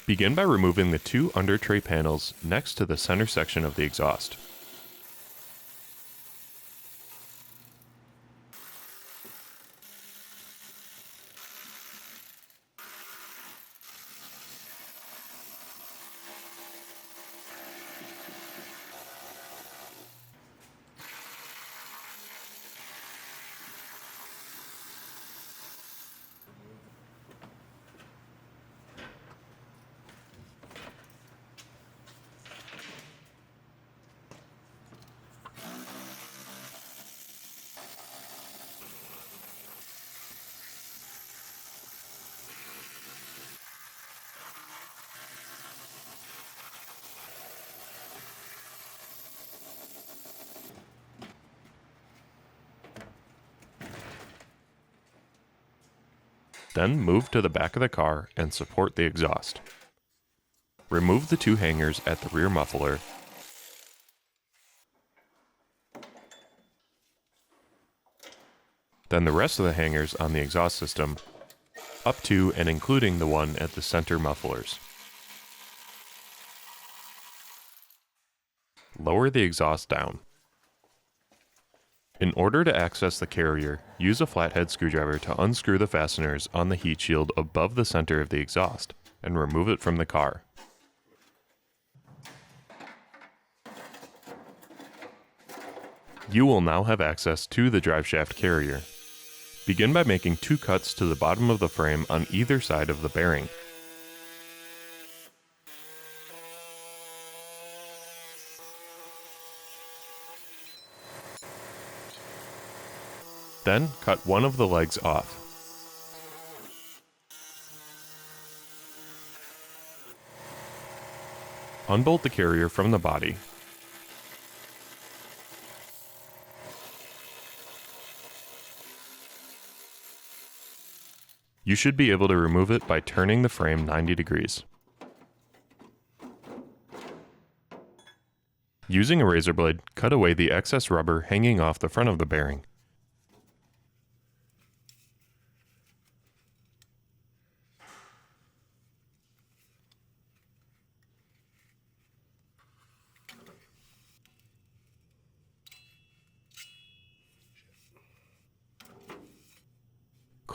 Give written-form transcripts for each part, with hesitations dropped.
Begin by removing the two under tray panels next to the center section of the exhaust. Then move to the back of the car and support the exhaust. Remove the two hangers at the rear muffler. Then the rest of the hangers on the exhaust system, up to and including the one at the center mufflers. Lower the exhaust down. In order to access the carrier, use a flathead screwdriver to unscrew the fasteners on the heat shield above the center of the exhaust and remove it from the car. You will now have access to the driveshaft carrier. Begin by making two cuts to the bottom of the frame on either side of the bearing. Then cut one of the legs off. Unbolt the carrier from the body. You should be able to remove it by turning the frame 90 degrees. Using a razor blade, cut away the excess rubber hanging off the front of the bearing.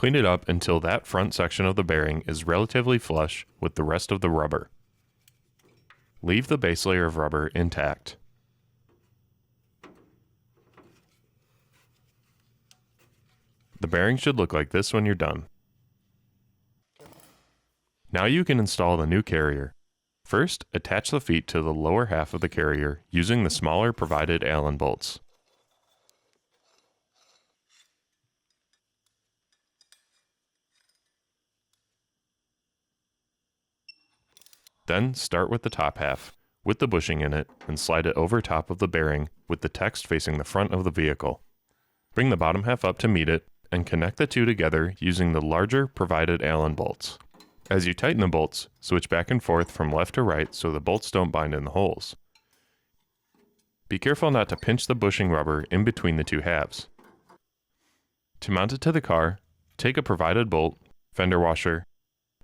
Clean it up until that front section of the bearing is relatively flush with the rest of the rubber. Leave the base layer of rubber intact. The bearing should look like this when you're done. Now you can install the new carrier. First, attach the feet to the lower half of the carrier using the smaller provided Allen bolts. Then start with the top half, with the bushing in it, and slide it over top of the bearing with the text facing the front of the vehicle. Bring the bottom half up to meet it, and connect the two together using the larger provided Allen bolts. As you tighten the bolts, switch back and forth from left to right so the bolts don't bind in the holes. Be careful not to pinch the bushing rubber in between the two halves. To mount it to the car, take a provided bolt, fender washer,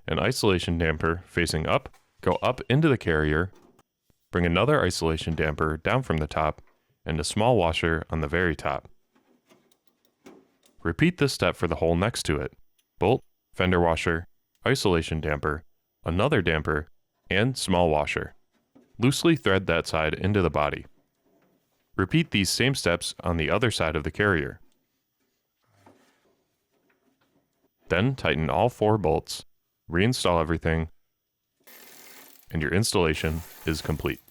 an isolation damper facing up, go up into the carrier, bring another isolation damper down from the top, and a small washer on the very top. Repeat this step for the hole next to it. Bolt, fender washer, isolation damper, another damper, and small washer. Loosely thread that side into the body. Repeat these same steps on the other side of the carrier. Then tighten all 4 bolts, reinstall everything, and your installation is complete.